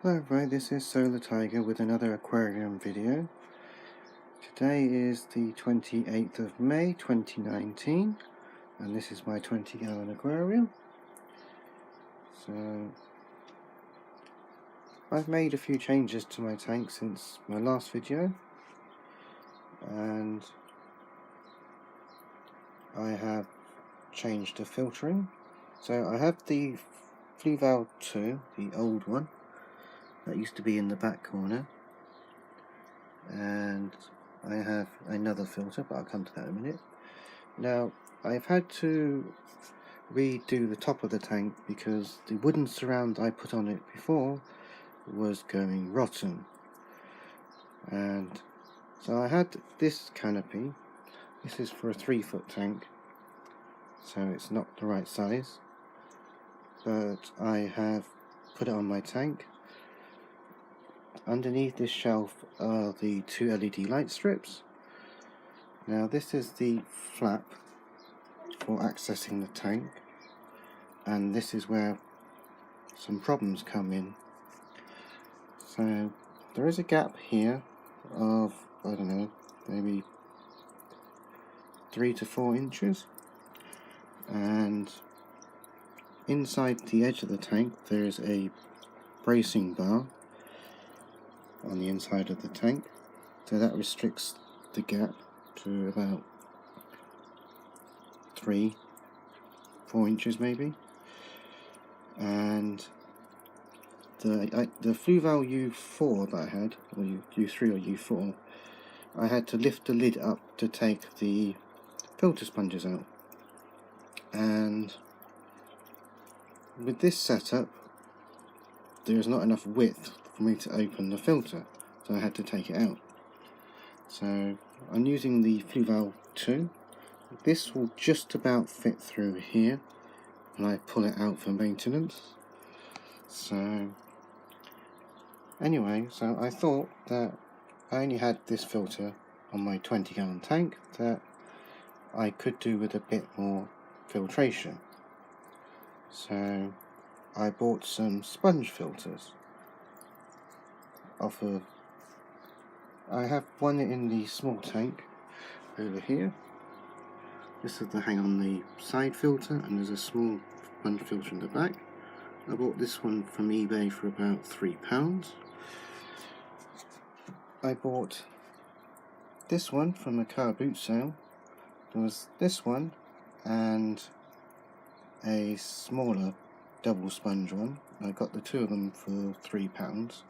Hello everybody, this is Solar Tiger with another aquarium video. Today is the 28th of May 2019 and this is my 20-gallon aquarium. So I've made a few changes to my tank since my last video, and I have changed the filtering. So I have the Fluval 2, the old one, that used to be in the back corner, and I have another filter, but I'll come to that in a minute. Now I've had to redo the top of the tank because the wooden surround I put on it before was going rotten, and so I had this canopy. This is for a 3-foot tank, so it's not the right size, but I have put it on my tank. Underneath this shelf are the 2 LED light strips. Now this is the flap for accessing the tank, and this is where some problems come in. So there is a gap here of, I don't know, maybe 3 to 4 inches, and inside the edge of the tank there is a bracing bar on the inside of the tank, so that restricts the gap to about 3-4 inches maybe. And the Fluval U4 that I had, or U3 or U4, I had to lift the lid up to take the filter sponges out, and with this setup there is not enough width for me to open the filter, so I had to take it out. So I'm using the Fluval 2. This will just about fit through here when I pull it out for maintenance. So anyway, so I thought that I only had this filter on my 20-gallon tank, that I could do with a bit more filtration. So I bought some sponge filters off of, I have one in the small tank over here. This is the hang on the side filter, and there's a small sponge filter in the back. I bought this one from eBay for about £3. I bought this one from a car boot sale. There was this one and a smaller double sponge one. I got the two of them for £3,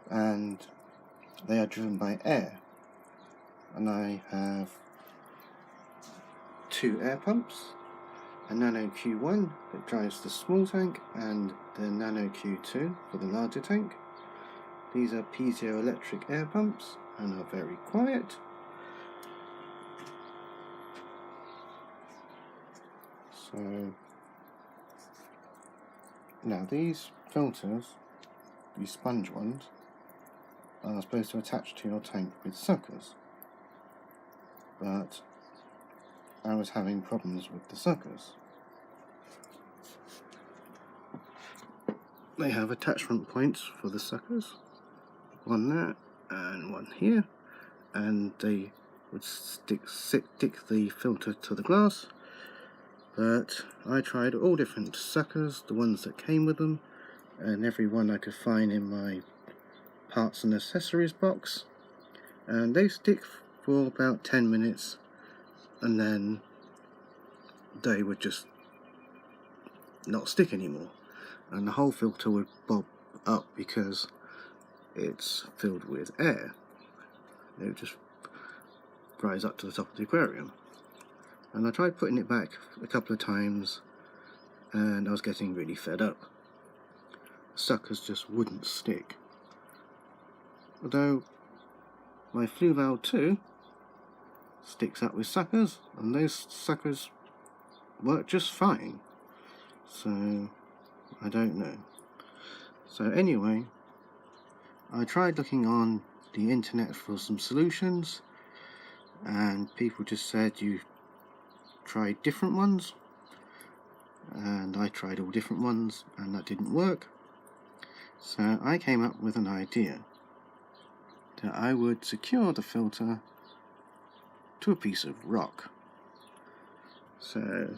and they are driven by air, and I have 2 air pumps, a Nano Q1 that drives the small tank and the Nano Q2 for the larger tank. These are piezoelectric air pumps and are very quiet. So now these filters, these sponge ones, are supposed to attach to your tank with suckers, but I was having problems with the suckers. They have attachment points for the suckers, one there and one here, and they would stick the filter to the glass, but I tried all different suckers, the ones that came with them, and every one I could find in my parts and accessories box, and they stick for about 10 minutes and then they would just not stick anymore, and the whole filter would bob up because it's filled with air. It would just rise up to the top of the aquarium. And I tried putting it back a couple of times and I was getting really fed up. The suckers just wouldn't stick. Although my Fluval 2 sticks up with suckers, and those suckers work just fine, so I don't know. So anyway, I tried looking on the internet for some solutions, and people just said you tried different ones, and I tried all different ones and that didn't work. So I came up with an idea that I would secure the filter to a piece of rock. So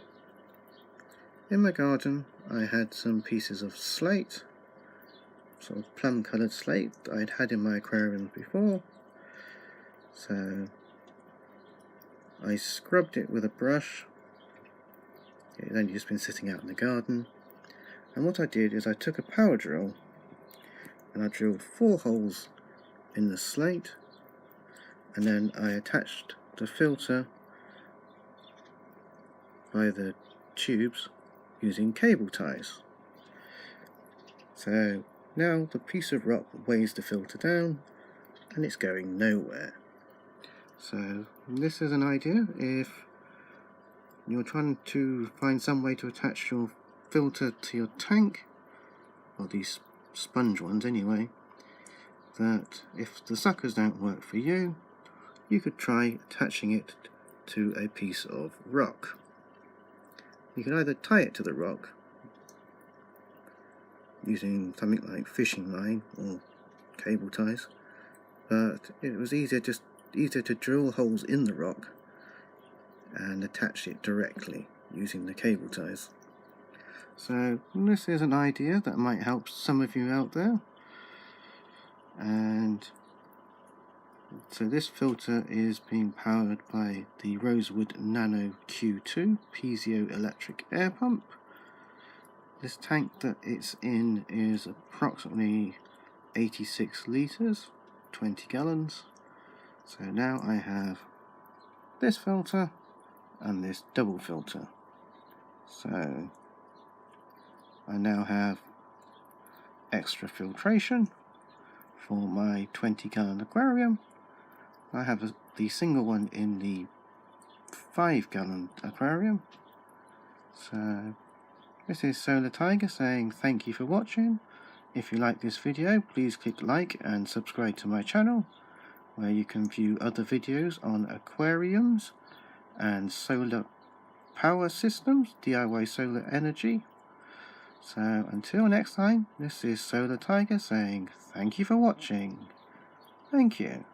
in my garden I had some pieces of slate, sort of plum coloured slate that I'd had in my aquariums before. So I scrubbed it with a brush. It had only just been sitting out in the garden, and what I did is I took a power drill and I drilled 4 holes in the slate, and then I attached the filter by the tubes using cable ties. So now the piece of rock weighs the filter down and it's going nowhere. So this is an idea if you're trying to find some way to attach your filter to your tank, or these sponge ones anyway, that if the suckers don't work for you, you could try attaching it to a piece of rock. You can either tie it to the rock using something like fishing line or cable ties, but it was easier to drill holes in the rock and attach it directly using the cable ties. So this is an idea that might help some of you out there. And so this filter is being powered by the Rosewood Nano Q2 piezoelectric air pump. This tank that it's in is approximately 86 litres, 20 gallons. So now I have this filter and this double filter. So I now have extra filtration for my 20 gallon aquarium. I have the single one in the 5 gallon aquarium. So this is Solar Tiger saying thank you for watching. If you like this video, please click like and subscribe to my channel, where you can view other videos on aquariums and solar power systems, DIY solar energy. So until next time, this is Solar Tiger saying thank you for watching. Thank you.